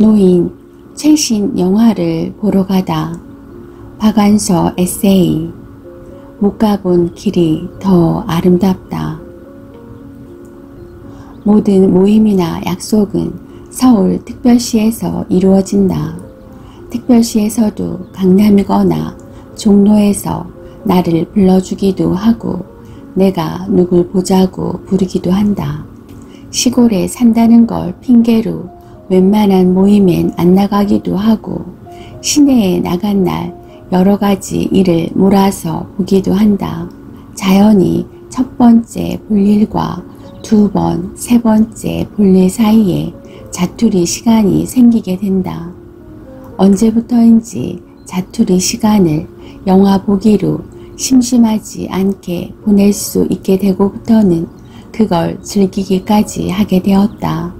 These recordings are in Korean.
노인 최신 영화를 보러 가다. 박완서 에세이. 못 가본 길이 더 아름답다. 모든 모임이나 약속은 서울 특별시에서 이루어진다. 특별시에서도 강남이거나 종로에서 나를 불러주기도 하고 내가 누굴 보자고 부르기도 한다. 시골에 산다는 걸 핑계로 웬만한 모임엔 안 나가기도 하고 시내에 나간 날 여러 가지 일을 몰아서 보기도 한다. 자연히 첫 번째 볼일과 두 번, 세 번째 볼일 사이에 자투리 시간이 생기게 된다. 언제부터인지 자투리 시간을 영화 보기로 심심하지 않게 보낼 수 있게 되고부터는 그걸 즐기기까지 하게 되었다.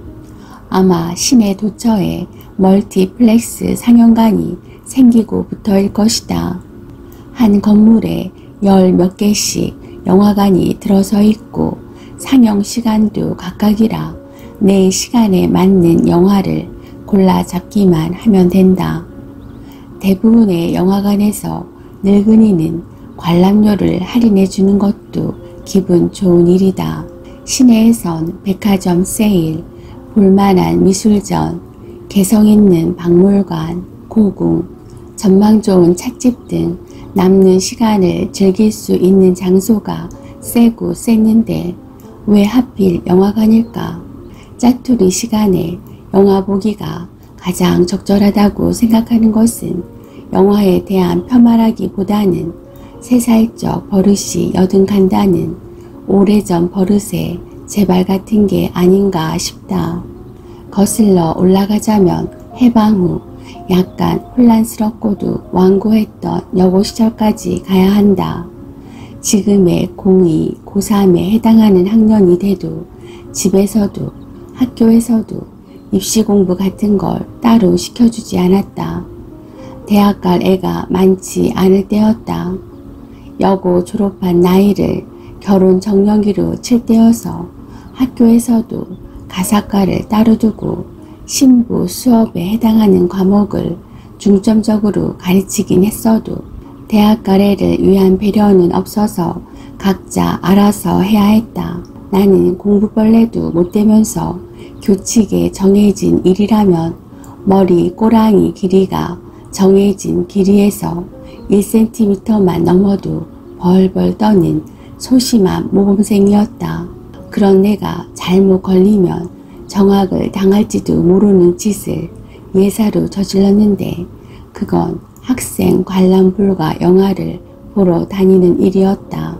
아마 시내 도처에 멀티플렉스 상영관이 생기고부터일 것이다. 한 건물에 열 몇 개씩 영화관이 들어서 있고 상영 시간도 각각이라 내 시간에 맞는 영화를 골라 잡기만 하면 된다. 대부분의 영화관에서 늙은이는 관람료를 할인해 주는 것도 기분 좋은 일이다. 시내에선 백화점 세일, 볼만한 미술전, 개성 있는 박물관, 고궁, 전망 좋은 찻집 등 남는 시간을 즐길 수 있는 장소가 세고 셌는데 왜 하필 영화관일까? 짜투리 시간에 영화 보기가 가장 적절하다고 생각하는 것은 영화에 대한 폄하라기보다는 새살적 버릇이 여든간다는 오래전 버릇의 재발 같은 게 아닌가 싶다. 거슬러 올라가자면 해방 후 약간 혼란스럽고도 완고했던 여고 시절까지 가야 한다. 지금의 고2, 고3에 해당하는 학년이 돼도 집에서도 학교에서도 입시 공부 같은 걸 따로 시켜주지 않았다. 대학 갈 애가 많지 않을 때였다. 여고 졸업한 나이를 결혼 정년기로 칠 때여서 학교에서도 가사과를 따로 두고 신부 수업에 해당하는 과목을 중점적으로 가르치긴 했어도 대학 갈 애를 위한 배려는 없어서 각자 알아서 해야 했다. 나는 공부벌레도 못되면서 교칙에 정해진 일이라면 머리 꼬랑이 길이가 정해진 길이에서 1cm만 넘어도 벌벌 떠는 소심한 모범생이었다. 그런 내가 잘못 걸리면 정학을 당할지도 모르는 짓을 예사로 저질렀는데 그건 학생 관람 불가 영화를 보러 다니는 일이었다.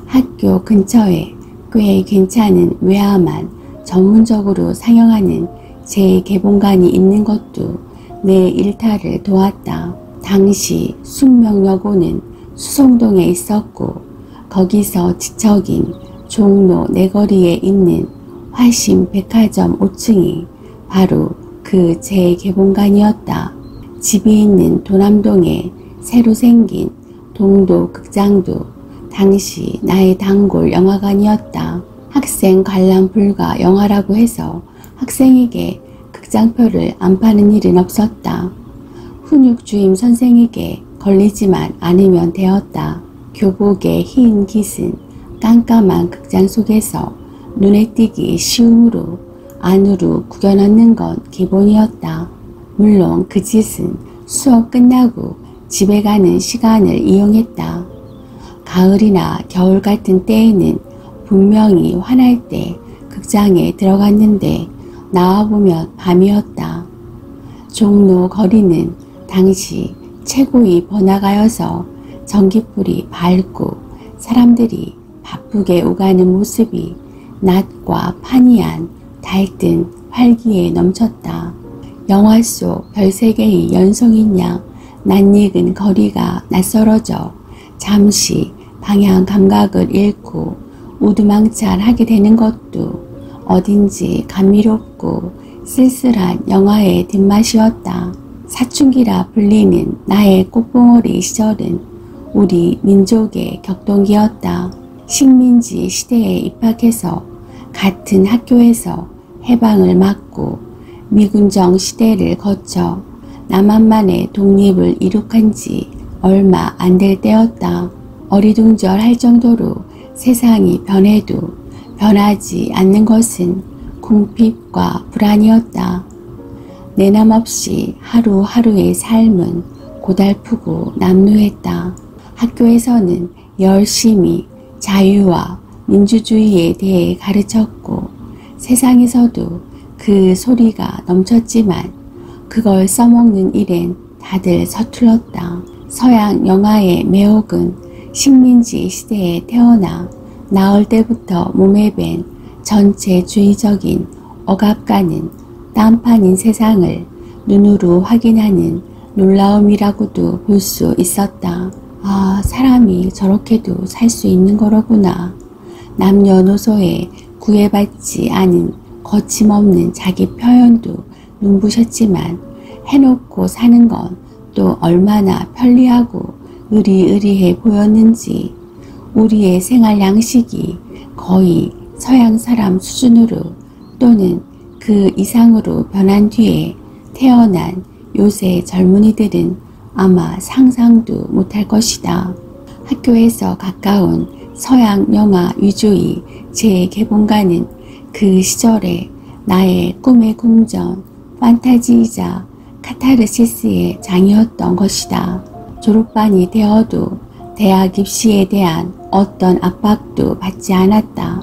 학교 근처에 꽤 괜찮은 외화만 전문적으로 상영하는 재개봉관이 있는 것도 내 일탈을 도왔다. 당시 숙명여고는 수성동에 있었고 거기서 지척인 종로 내거리에 있는 화심 백화점 5층이 바로 그 재개봉관이었다. 집이 있는 도남동에 새로 생긴 동도 극장도 당시 나의 단골 영화관이었다. 학생 관람 불가 영화라고 해서 학생에게 극장표를 안 파는 일은 없었다. 훈육주임 선생에게 걸리지만 않으면 되었다. 교복의 흰 깃은 깜깜한 극장 속에서 눈에 띄기 쉬움으로 안으로 구겨 넣는 건 기본이었다. 물론 그 짓은 수업 끝나고 집에 가는 시간을 이용했다. 가을이나 겨울 같은 때에는 분명히 화날 때 극장에 들어갔는데 나와보면 밤이었다. 종로 거리는 당시 최고의 번화가여서 전깃불이 밝고 사람들이 바쁘게 오가는 모습이 낮과 판이한 달뜬 활기에 넘쳤다. 영화 속 별세개의 연성인 양 낯익은 거리가 낯설어져 잠시 방향 감각을 잃고 우두망찰하게 되는 것도 어딘지 감미롭고 쓸쓸한 영화의 뒷맛이었다. 사춘기라 불리는 나의 꽃봉오리 시절은 우리 민족의 격동기였다. 식민지 시대에 입학해서 같은 학교에서 해방을 맞고 미군정 시대를 거쳐 남한만의 독립을 이룩한 지 얼마 안 될 때였다. 어리둥절할 정도로 세상이 변해도 변하지 않는 것은 궁핍과 불안이었다. 내남없이 하루하루의 삶은 고달프고 남루했다. 학교에서는 열심히 자유와 민주주의에 대해 가르쳤고 세상에서도 그 소리가 넘쳤지만 그걸 써먹는 일엔 다들 서툴렀다. 서양 영화의 매혹은 식민지 시대에 태어나 나을 때부터 몸에 밴 전체주의적인 억압가는 딴판인 세상을 눈으로 확인하는 놀라움이라고도 볼 수 있었다. 아, 사람이 저렇게도 살 수 있는 거로구나. 남녀노소에 구애받지 않은 거침없는 자기 표현도 눈부셨지만 해놓고 사는 건 또 얼마나 편리하고 의리의리해 보였는지 우리의 생활 양식이 거의 서양 사람 수준으로 또는 그 이상으로 변한 뒤에 태어난 요새 젊은이들은 아마 상상도 못할 것이다. 학교에서 가까운 서양 영화 위주의 재개봉가는 그 시절에 나의 꿈의 궁전, 판타지이자 카타르시스의 장이었던 것이다. 졸업반이 되어도 대학 입시에 대한 어떤 압박도 받지 않았다.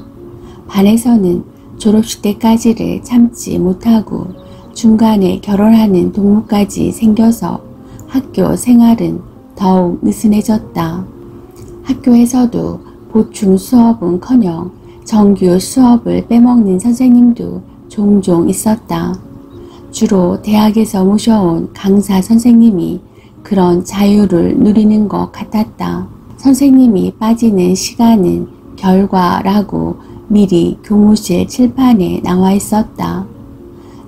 반에서는 졸업식 때까지를 참지 못하고 중간에 결혼하는 동무까지 생겨서 학교 생활은 더욱 느슨해졌다. 학교에서도 보충 수업은커녕 정규 수업을 빼먹는 선생님도 종종 있었다. 주로 대학에서 모셔온 강사 선생님이 그런 자유를 누리는 것 같았다. 선생님이 빠지는 시간은 결과라고 미리 교무실 칠판에 나와 있었다.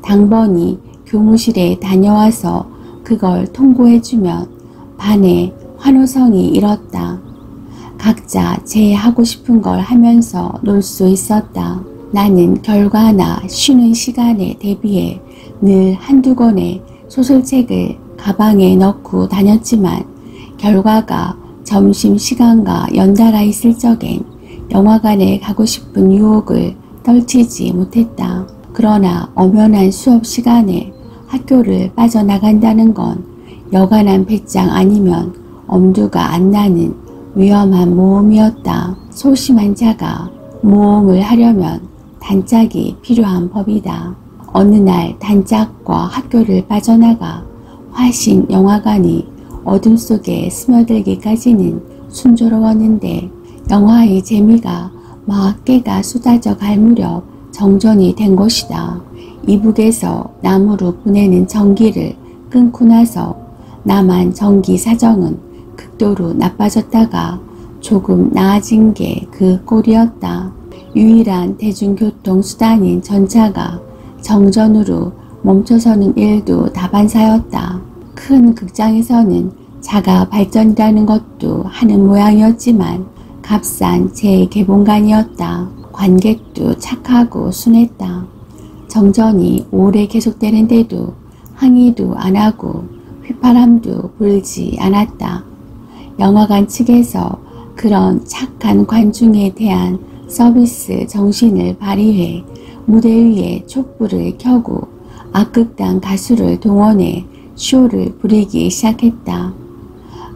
당번이 교무실에 다녀와서 그걸 통보해주면 반의 환호성이 일었다. 각자 제 하고 싶은 걸 하면서 놀 수 있었다. 나는 결과나 쉬는 시간에 대비해 늘 한두 권의 소설책을 가방에 넣고 다녔지만 결과가 점심시간과 연달아 있을 적엔 영화관에 가고 싶은 유혹을 떨치지 못했다. 그러나 엄연한 수업 시간에 학교를 빠져나간다는 건 여간한 배짱 아니면 엄두가 안 나는 위험한 모험이었다. 소심한 자가 모험을 하려면 단짝이 필요한 법이다. 어느 날 단짝과 학교를 빠져나가 화신 영화관이 어둠 속에 스며들기까지는 순조로웠는데 영화의 재미가 막 깨가 쏟아져 갈 무렵 정전이 된 것이다. 이북에서 남으로 보내는 전기를 끊고 나서 남한 전기 사정은 극도로 나빠졌다가 조금 나아진 게 그 꼴이었다. 유일한 대중교통 수단인 전차가 정전으로 멈춰서는 일도 다반사였다. 큰 극장에서는 자가 발전이라는 것도 하는 모양이었지만 값싼 재개봉관이었다. 관객도 착하고 순했다. 정전이 오래 계속되는데도 항의도 안 하고 휘파람도 불지 않았다. 영화관 측에서 그런 착한 관중에 대한 서비스 정신을 발휘해 무대 위에 촛불을 켜고 악극단 가수를 동원해 쇼를 부리기 시작했다.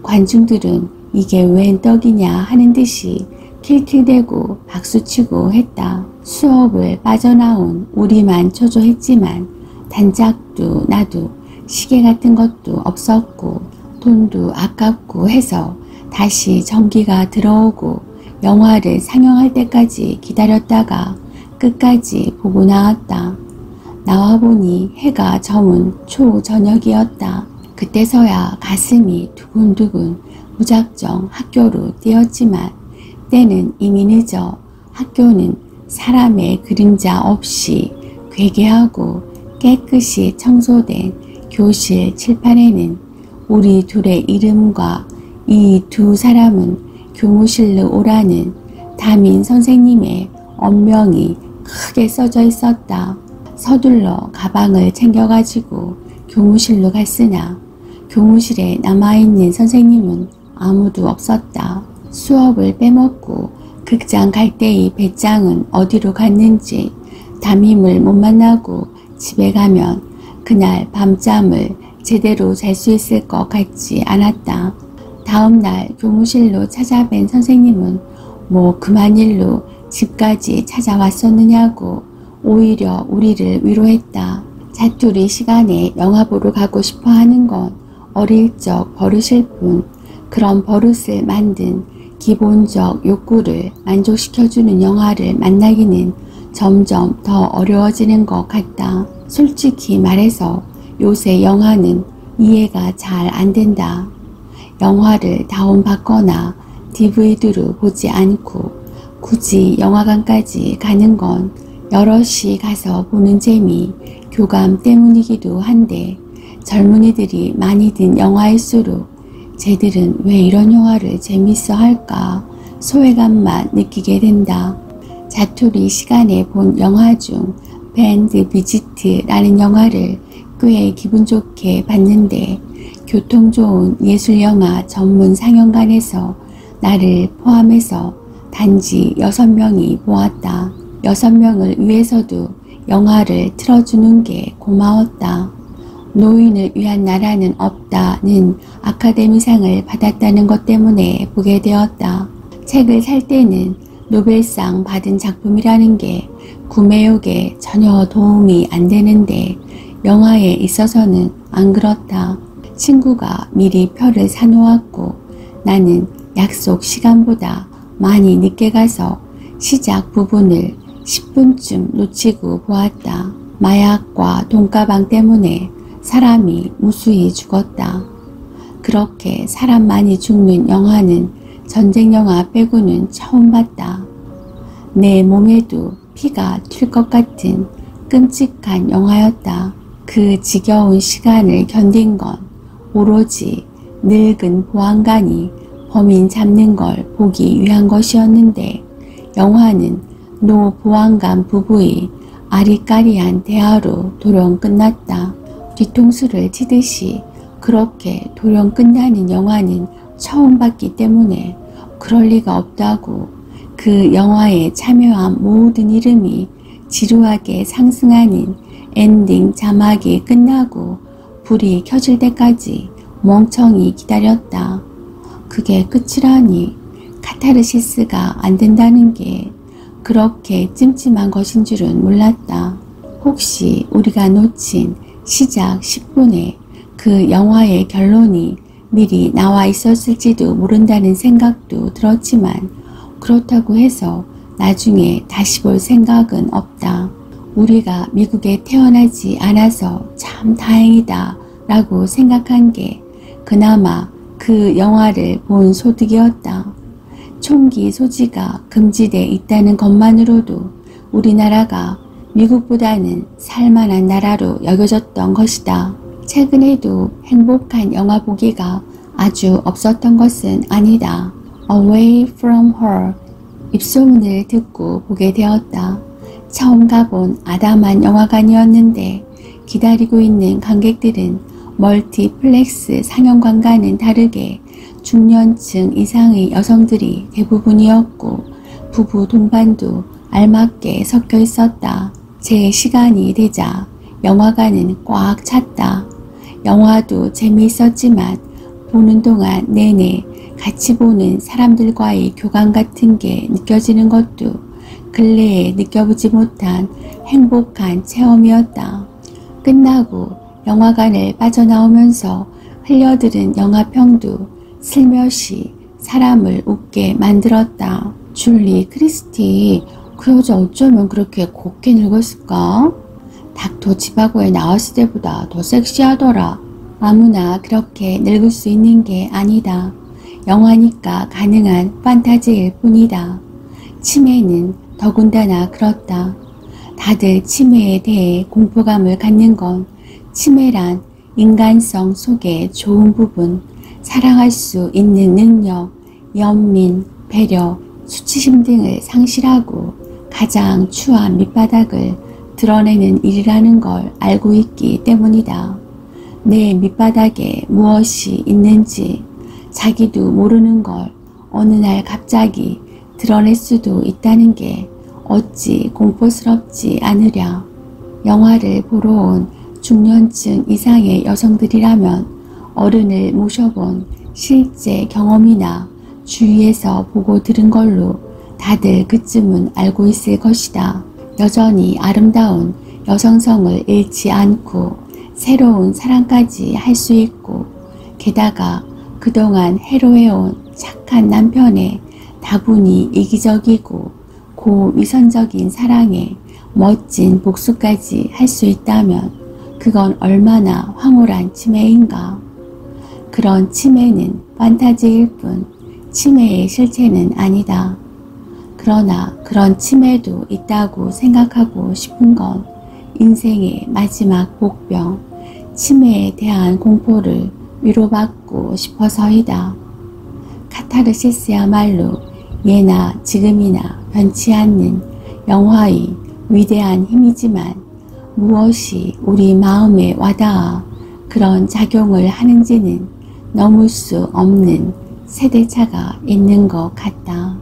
관중들은 이게 웬 떡이냐 하는 듯이 킬킬대고 박수치고 했다. 수업을 빠져나온 우리만 초조했지만 단짝도 나도 시계 같은 것도 없었고 돈도 아깝고 해서 다시 전기가 들어오고 영화를 상영할 때까지 기다렸다가 끝까지 보고 나왔다. 나와보니 해가 저문 초저녁이었다. 그때서야 가슴이 두근두근 무작정 학교로 뛰었지만 때는 이미 늦어 학교는 사람의 그림자 없이 괴괴하고 깨끗이 청소된 교실 칠판에는 우리 둘의 이름과 이 두 사람은 교무실로 오라는 담임 선생님의 언명이 크게 써져 있었다. 서둘러 가방을 챙겨가지고 교무실로 갔으나 교무실에 남아있는 선생님은 아무도 없었다. 수업을 빼먹고 극장 갈 때의 배짱은 어디로 갔는지 담임을 못 만나고 집에 가면 그날 밤잠을 제대로 잘 수 있을 것 같지 않았다. 다음 날 교무실로 찾아뵌 선생님은 뭐 그만 일로 집까지 찾아왔었느냐고 오히려 우리를 위로했다. 자투리 시간에 영화 보러 가고 싶어 하는 건 어릴 적 버릇일 뿐 그런 버릇을 만든 기본적 욕구를 만족시켜주는 영화를 만나기는 점점 더 어려워지는 것 같다. 솔직히 말해서 요새 영화는 이해가 잘 안 된다. 영화를 다운받거나 DVD로 보지 않고 굳이 영화관까지 가는 건 여럿이 가서 보는 재미, 교감 때문이기도 한데 젊은이들이 많이 든 영화일수록 쟤들은 왜 이런 영화를 재밌어 할까 소외감만 느끼게 된다. 자투리 시간에 본 영화 중 밴드 비지트라는 영화를 꽤 기분 좋게 봤는데 교통 좋은 예술영화 전문 상영관에서 나를 포함해서 단지 6명이 보았다. 6명을 위해서도 영화를 틀어주는 게 고마웠다. 노인을 위한 나라는 없다는 아카데미상을 받았다는 것 때문에 보게 되었다. 책을 살 때는 노벨상 받은 작품이라는 게 구매욕에 전혀 도움이 안 되는데 영화에 있어서는 안 그렇다. 친구가 미리 표를 사놓았고 나는 약속 시간보다 많이 늦게 가서 시작 부분을 10분쯤 놓치고 보았다. 마약과 돈가방 때문에 사람이 무수히 죽었다. 그렇게 사람 많이 죽는 영화는 전쟁 영화 빼고는 처음 봤다. 내 몸에도 피가 튈 것 같은 끔찍한 영화였다. 그 지겨운 시간을 견딘 건 오로지 늙은 보안관이 범인 잡는 걸 보기 위한 것이었는데 영화는 노 보안관 부부의 아리까리한 대화로 도령 끝났다. 뒤통수를 치듯이 그렇게 도령 끝나는 영화는 처음 봤기 때문에 그럴 리가 없다고 그 영화에 참여한 모든 이름이 지루하게 상승하는 엔딩 자막이 끝나고 불이 켜질 때까지 멍청이 기다렸다. 그게 끝이라니 카타르시스가 안 된다는 게 그렇게 찜찜한 것인 줄은 몰랐다. 혹시 우리가 놓친 시작 10분에 그 영화의 결론이 미리 나와 있었을지도 모른다는 생각도 들었지만 그렇다고 해서 나중에 다시 볼 생각은 없다. 우리가 미국에 태어나지 않아서 참 다행이다 라고 생각한 게 그나마 그 영화를 본 소득이었다. 총기 소지가 금지돼 있다는 것만으로도 우리나라가 미국보다는 살만한 나라로 여겨졌던 것이다. 최근에도 행복한 영화 보기가 아주 없었던 것은 아니다. Away from Her 입소문을 듣고 보게 되었다. 처음 가본 아담한 영화관이었는데 기다리고 있는 관객들은 멀티플렉스 상영관과는 다르게 중년층 이상의 여성들이 대부분이었고 부부 동반도 알맞게 섞여 있었다. 제 시간이 되자 영화관은 꽉 찼다. 영화도 재미있었지만 보는 동안 내내 같이 보는 사람들과의 교감 같은 게 느껴지는 것도 근래에 느껴보지 못한 행복한 체험이었다. 끝나고 영화관을 빠져나오면서 흘려들은 영화평도 슬며시 사람을 웃게 만들었다. 줄리 크리스티, 그 여자 어쩌면 그렇게 곱게 늙었을까? 닥터 지바고에 나왔을 때보다 더 섹시하더라. 아무나 그렇게 늙을 수 있는 게 아니다. 영화니까 가능한 판타지일 뿐이다. 치매는 더군다나 그렇다. 다들 치매에 대해 공포감을 갖는 건 치매란 인간성 속의 좋은 부분, 사랑할 수 있는 능력, 연민, 배려, 수치심 등을 상실하고 가장 추한 밑바닥을 드러내는 일이라는 걸 알고 있기 때문이다. 내 밑바닥에 무엇이 있는지 자기도 모르는 걸 어느 날 갑자기 드러낼 수도 있다는 게 어찌 공포스럽지 않으랴. 영화를 보러 온 중년층 이상의 여성들이라면 어른을 모셔본 실제 경험이나 주위에서 보고 들은 걸로 다들 그쯤은 알고 있을 것이다. 여전히 아름다운 여성성을 잃지 않고 새로운 사랑까지 할 수 있고 게다가 그동안 해로해온 착한 남편의 다분히 이기적이고 고위선적인 사랑에 멋진 복수까지 할 수 있다면 그건 얼마나 황홀한 치매인가. 그런 치매는 판타지일 뿐 치매의 실체는 아니다. 그러나 그런 치매도 있다고 생각하고 싶은 건 인생의 마지막 복병, 치매에 대한 공포를 위로받고 싶어서이다. 카타르시스야말로 예나 지금이나 변치 않는 영화의 위대한 힘이지만 무엇이 우리 마음에 와닿아 그런 작용을 하는지는 넘을 수 없는 세대차가 있는 것 같다.